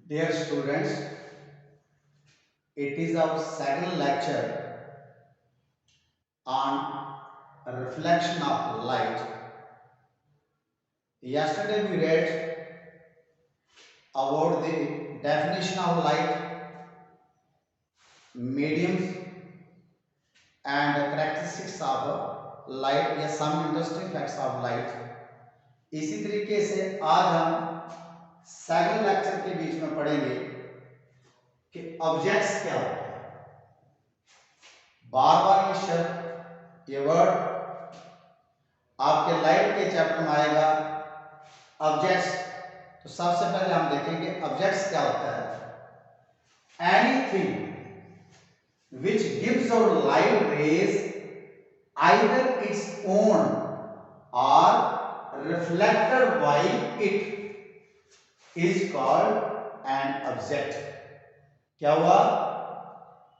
Dear students, it is our second lecture on reflection of light. Yesterday we read about the definition of light, mediums and characteristics of light या some interesting facts of light. इसी तरीके से आज हम second lecture के बीच में पढ़ेंगे कि ऑब्जेक्ट्स क्या होते हैं। बार बार ये शब्द ये वर्ड आपके लाइट के चैप्टर में आएगा ऑब्जेक्ट्स। तो सबसे पहले हम देखेंगे ऑब्जेक्ट्स क्या होता है। Anything which gives out light rays either its own or reflected by it is called an object। क्या हुआ?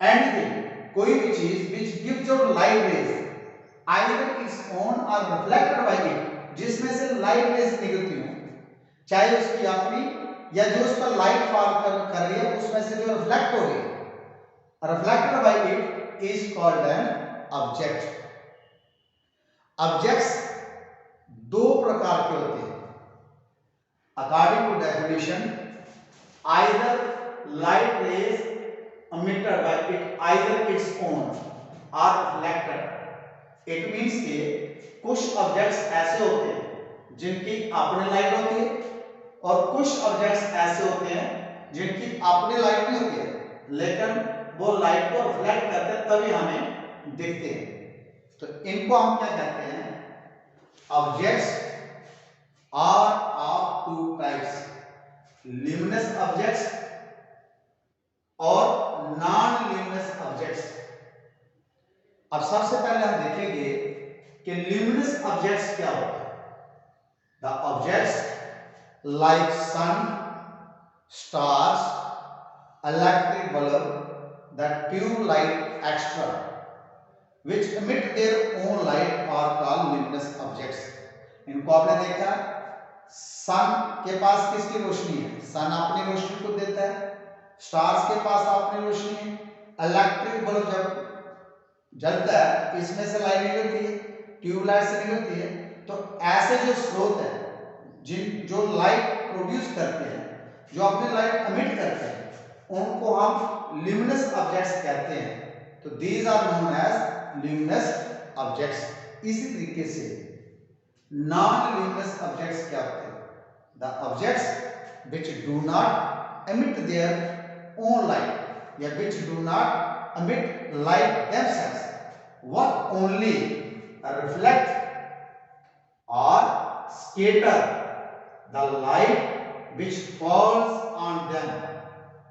एनीथिंग कोई भी चीज which gives out light rays either its own or reflected by it जिसमें से लाइट रेज निकलती हो, चाहे उसकी अपनी या जो उस पर लाइट फॉल कर रही है उसमें से जो रिफ्लेक्ट हो रही है, reflected by it is called an object। objects दो प्रकार के होते हैं according to definition। either light rays emitted by it either its own or reflected। it means कि कुछ ऑब्जेक्ट्स ऐसे होते हैं जिनकी अपनी लाइट होती है और कुछ ऑब्जेक्ट्स ऐसे होते हैं जिनकी अपनी लाइट नहीं होती है लेकिन वो लाइट को रिफ्लेक्ट करते हैं तभी हमें दिखते हैं। तो इनको हम क्या कहते हैं? Objects are of two types, luminous objects और नॉन ल्यूमिनस ऑब्जेक्ट्स। अब सबसे पहले हम देखेंगे कि ल्यूमिनस ऑब्जेक्ट्स क्या होते हैं। The objects like sun, stars, electric bulb that tube light extra which emit their own light are called luminous objects। इनको आपने देखा, सन के पास किसकी रोशनी है? सन अपनी रोशनी को देता है। स्टार्स के पास अपनी रोशनी है। इलेक्ट्रिक बल्ब जब जलता है इसमें से लाइट निकलती है, ट्यूबलाइट से निकलती है। तो ऐसे जो स्रोत है जो लाइट प्रोड्यूस करते हैं, जो अपनी लाइट एमिट करते हैं, उनको हम ल्यूमिनस ऑब्जेक्ट्स कहते हैं। तो these are known as luminous objects. इसी तरीके से नॉन ल्यूमिनस ऑब्जेक्ट्स क्या होते हैं? The objects which do not emit their own light या which do not emit light themselves but only reflect or scatter the light which falls on them।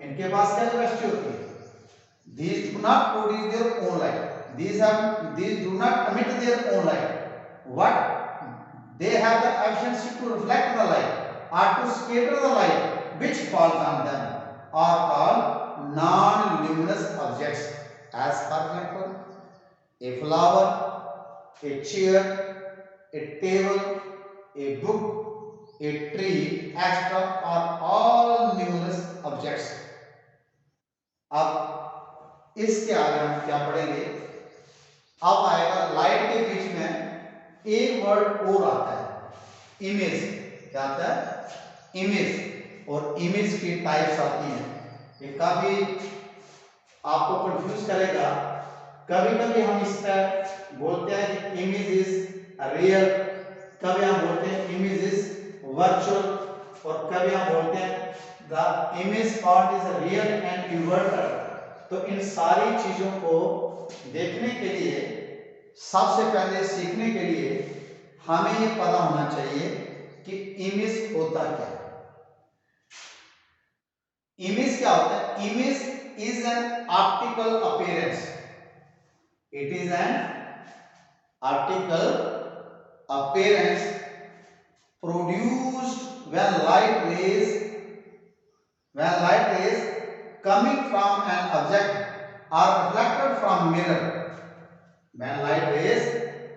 इनके पास क्या capacity होती है? These do not produce their own light, these do not emit their own light, what they have the efficiency to reflect the light or to scatter the light which falls on them are called non-luminous objects। As for example, a flower, a chair, a table, a book, a tree, etc. are all luminous objects। अब इसके आगे हम क्या पढ़ेंगे? अब आएगा light के बीच में एक वर्ड और आता है, इमेज। क्या आता है? इमेज। और इमेज की टाइप्स आती हैं। ये काफी आपको कंफ्यूज करेगा। कभी कभी हम इस पर बोलते हैं कि इमेज इज रियल, कभी हम बोलते हैं इमेज इज वर्चुअल, और कभी हम बोलते हैं the image part is real and inverted. तो इन सारी चीजों को देखने के लिए, सबसे पहले सीखने के लिए हमें ये पता होना चाहिए कि इमेज होता क्या है। इमेज क्या होता है? Image is an optical appearance. It is an optical appearance produced when light rays coming from an object are reflected from mirror। When light rays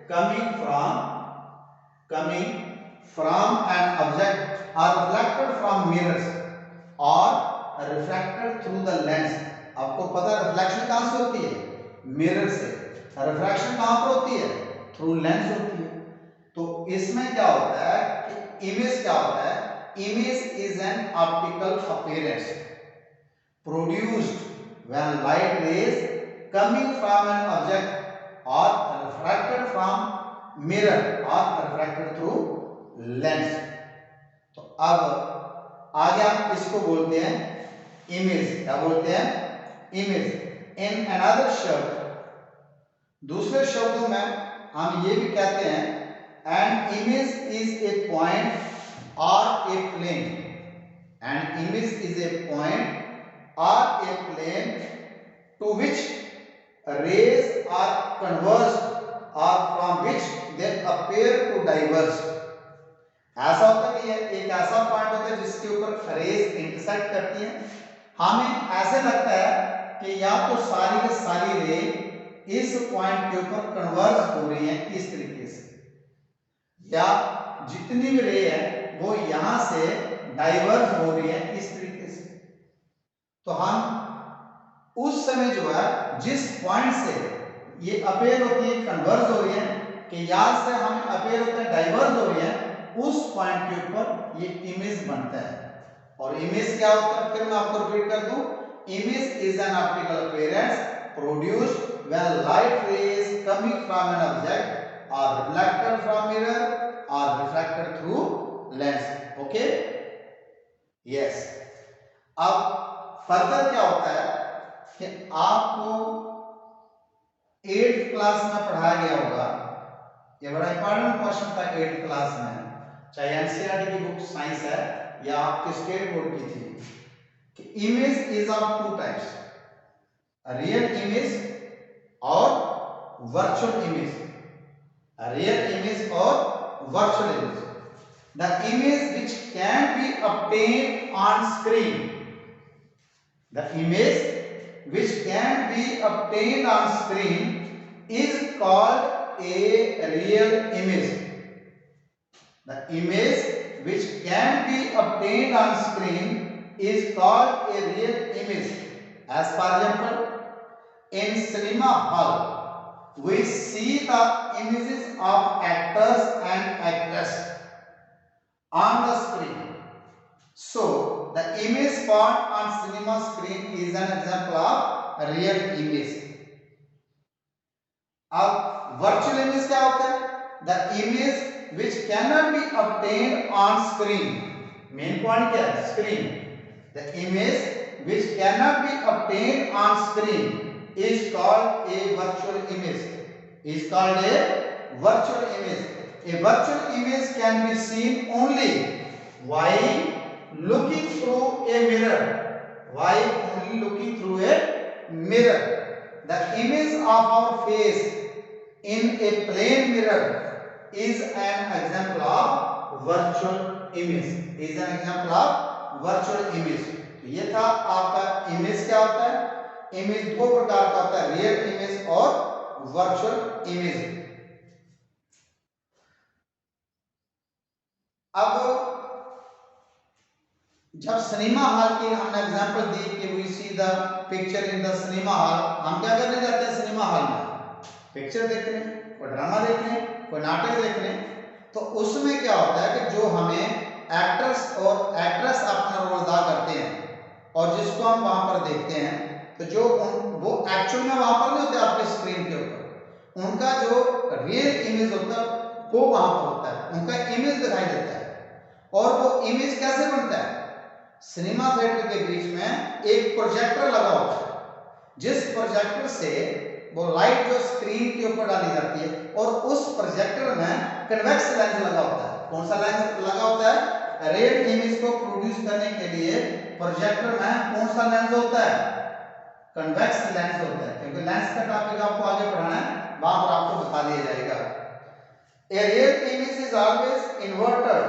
coming from an object are reflected from mirrors or refracted through the lens. आपको पता है reflection कहां से होती है? Mirror से। Refraction कहां पर होती है? थ्रू लेंस होती है। तो इसमें क्या होता है कि इमेज क्या होता है? Image is an optical appearance produced when light rays coming from an object are refracted from mirror or refracted through lens। तो अब आगे हम इसको बोलते हैं इमेज। क्या बोलते हैं? इमेज। इन अनदर शब्द, दूसरे शब्दों में हम ये भी कहते हैं an image is a point और a plane. An image is a point or a plane to which rays are converged or from which they appear to diverge। ऐसा होता है कि ये एक ऐसा पॉइंट होता है जिसके ऊपर रेज इंटरसेक्ट करती हैं। हमें ऐसे लगता है कि या तो सारी की सारी रे इस पॉइंट के ऊपर कन्वर्ज हो रही हैं इस तरीके से, या जितनी भी रे है वो यहां से डाइवर्ज हो रही है इस तरीके से। तो हम उस समय जो है जिस पॉइंट से ये अपेयर होती है, कन्वर्ज हो रही है, कि यहां से हम अपेयर होते हैं डाइवर्ज हो रही है, उस पॉइंट के ऊपर ये इमेज बनता है। और इमेज क्या होता है? फिर मैं आपको रिपीट कर दूं, image is an optical appearance produced when light rays coming from an object are reflected from mirror or reflected through lens. Okay, yes. अब फर्दर क्या होता है कि आपको 8th क्लास में पढ़ाया गया होगा, ये बड़ा इंपॉर्टेंट क्वेश्चन था 8th क्लास में, चाहे एनसीईआरटी की बुक साइंस है या आपके स्टेट बोर्ड की थी, कि image is of two types, real image और वर्चुअल इमेज। रियल इमेज और virtual image. The image which can be obtained on screen, the image which can be obtained on screen is called a real image। The image which can be obtained on screen is called a real image। As for example, in cinema hall we see the images of actors and actresses on the screen। So the image found on cinema screen is an example of real image। अब virtual image क्या होता है? The image which cannot be obtained on screen। Main point क्या है? Screen. The image which cannot be obtained on screen is called a virtual image। Is called a virtual image। A virtual image can be seen only while looking through a mirror। While only looking through a mirror। The image of our face in a plane mirror is an example of virtual image। Is an example of virtual image। तो ये था आपका image क्या होता है? Image दो प्रकार का होता है, रियल इमेज और वर्चुअल इमेज। अब जब सिनेमा हॉल की हमने एग्जांपल दी कि we see the picture in the cinema hall, हम क्या करने जाते हैं सिनेमा हॉल में? पिक्चर देखने, कोई ड्रामा देखने, कोई नाटक देखने। तो उसमें क्या होता है कि जो हमें एक्टर्स और एक्ट्रेस अपना रोल अदा करते हैं और जिसको हम वहां पर देखते हैं, तो जो वो एक्चुअल में वहां पर नहीं होते आपके स्क्रीन के ऊपर, उनका जो रियल इमेज होता है वो वहां पर होता है, उनका इमेज दिखाई देता है। और वो इमेज कैसे बनता है? सिनेमा थिएटर के बीच में एक प्रोजेक्टर लगा होता है, जिस प्रोजेक्टर से वो लाइट जो स्क्रीन के ऊपर डाली जाती है, और उस प्रोजेक्टर में कन्वेक्स लेंस लगा होता है। कौन सा लेंस लगा होता है? रियल इमेज को प्रोड्यूस करने के लिए प्रोजेक्टर में कौन सा लेंस होता है? कन्वेक्स लेंस होता है, क्योंकि लेंस का टॉपिक आपको आगे पढ़ाना है, वहां पर आपको बता दिया जाएगा। A real image is always inverted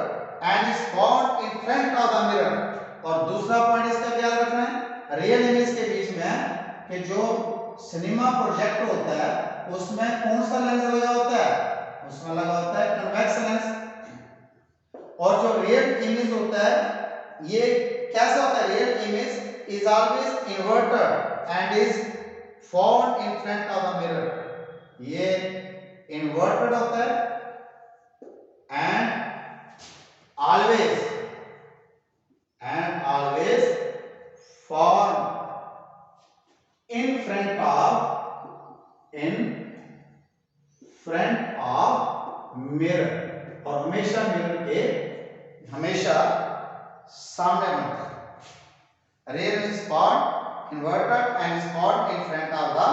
and is found in front of the mirror। और दूसरा पॉइंट इसका क्या रखना है? रियल इमेज के बीच में कि जो सिनेमा प्रोजेक्टर होता है उसमें कौन सा लेंस लगा होता है? उसमें लगा होता है कन्वेक्स लेंस। और जो रियल इमेज होता है ये कैसा होता है? Real image is always inverted and is found in front of the mirror. ये inverted होता है and always found in front of mirror, और हमेशा मिरर के हमेशा सामने बनता है. Rear is found inverted and is found in front of the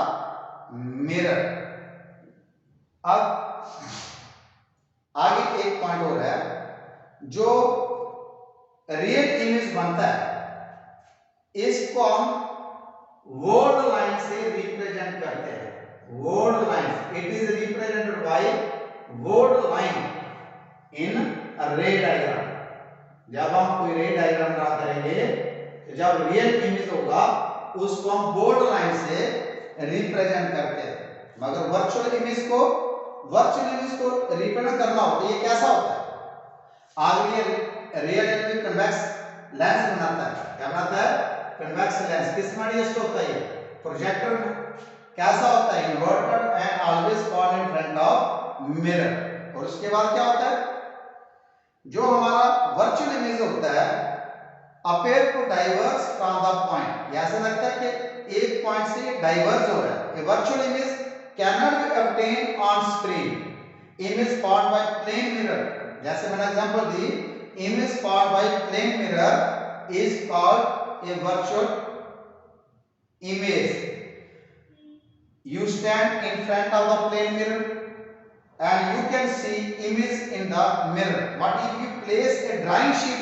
mirror. अब आगे एक पॉइंट और है, जो रियल इमेज बनता है इसको हम वर्ड लाइन से रिप्रेजेंट करते हैं. Word line, it is represented by word line in रे डायग्राम. जब हम कोई रे डायग्राम ड्रा करेंगे, जब रियल इमेज होगा उसको हम बोर्ड लाइन से रिप्रेजेंट करते हैं. मगर वर्चुअल इमेज को रिप्रेजेंट करना हो तो ये कैसा होता है? आगे ये रियल इमेज कन्वेक्स लेंस बनाता है. क्या बनाता है? Convex lens. किस में एडजस्ट होता है? प्रोजेक्टर में. कैसा होता है? Inverted and always found in front of mirror. और उसके बाद क्या होता है? जो हमारा वर्चुअल इमेज होता है appear to diverge from the point. ऐसा लगता है कि एक पॉइंट से डाइवर्ज हो रहा है. A virtual image cannot be obtained on screen. Image formed by plane mirror. जैसे मैंने example the, image formed by plane mirror is called a virtual image. You stand in front of the plane mirror and you can see image in the mirror. But if you place a drawing sheet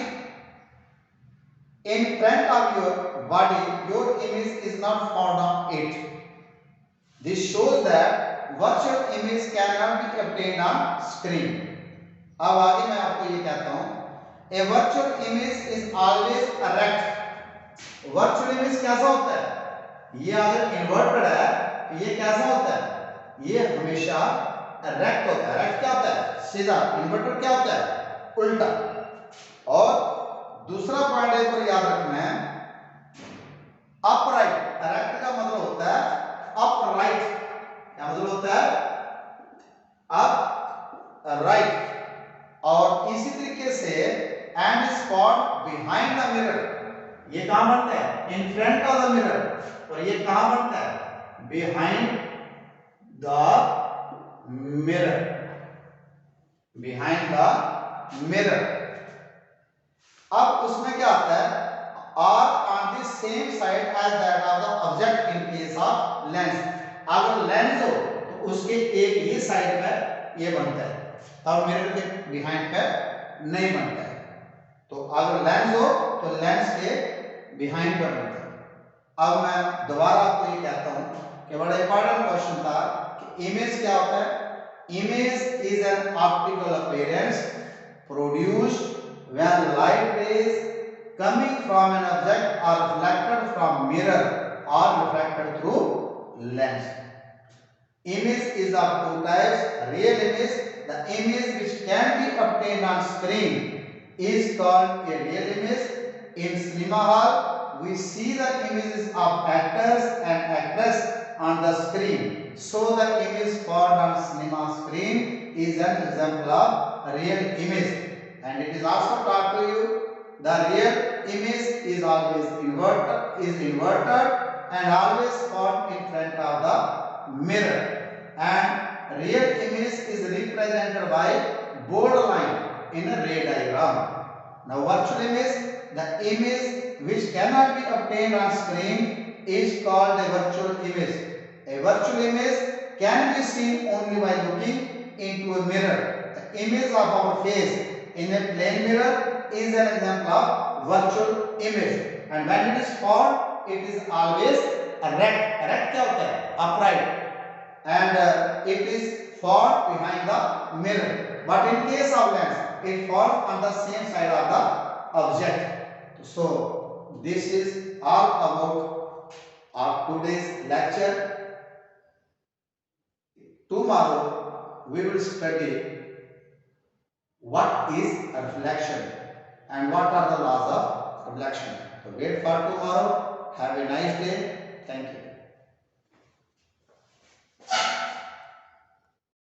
in front of your body, your image is not found on it. This shows that virtual image cannot be obtained on screen. अब आगे मैं आपको ये कहता हूँ, a virtual image is always erect. virtual image कैसा होता है? ये अगर inverted है तो ये कैसा होता है? ये हमेशा erect होता है. erect क्या होता है? सीधा. inverted क्या होता है? उल्टा. और दूसरा पॉइंट एक और याद रखना है, अपराइट. एरेक्ट का मतलब होता है अपराइट. क्या मतलब होता है? अपराइट. और इसी तरीके से and is found behind the mirror. ये कहां बनता है? In front of the mirror. और ये कहां बनता है? Behind the mirror. Behind the mirror. अब उसमें क्या आता है? Are on the same side as that of the object in case of lens. अगर लेंस हो तो उसके एक ही साइड पर ये बनता है, और मिरर के बिहाइंड पे नहीं बनता है. तो अगर लेंस हो तो लेंस के बिहाइंड पर बनता है. अब मैं दोबारा आपको ये कहता हूं कि बड़ा इंपॉर्टेंट क्वेश्चन था कि इमेज क्या होता है? Image is an optical appearance produced when light rays coming from an object are reflected from mirror or refracted through lens. Image is of two types. Real image, the image which can be obtained on screen, is called a real image. In cinema hall, we see the images of actors and actresses on the screen. So the image found on cinema screen is an example of real image. And it is also taught to you the real image is always inverted and always found in front of the mirror. And real image is represented by bold line in a ray diagram. Now virtual image, the image which cannot be obtained on screen, is called a virtual image. A virtual image can be seen only by looking into a mirror. The image of our face in a plane mirror is an example of virtual image. And when it is found, it is always erect. Erect क्या होता है? Upright. And it is found behind the mirror. But in case of lens, it falls on the same side of the object. So this is all about our today's lecture. Tomorrow we will study what is reflection and what are the laws of reflection. So wait for tomorrow. Have a nice day. Thank you.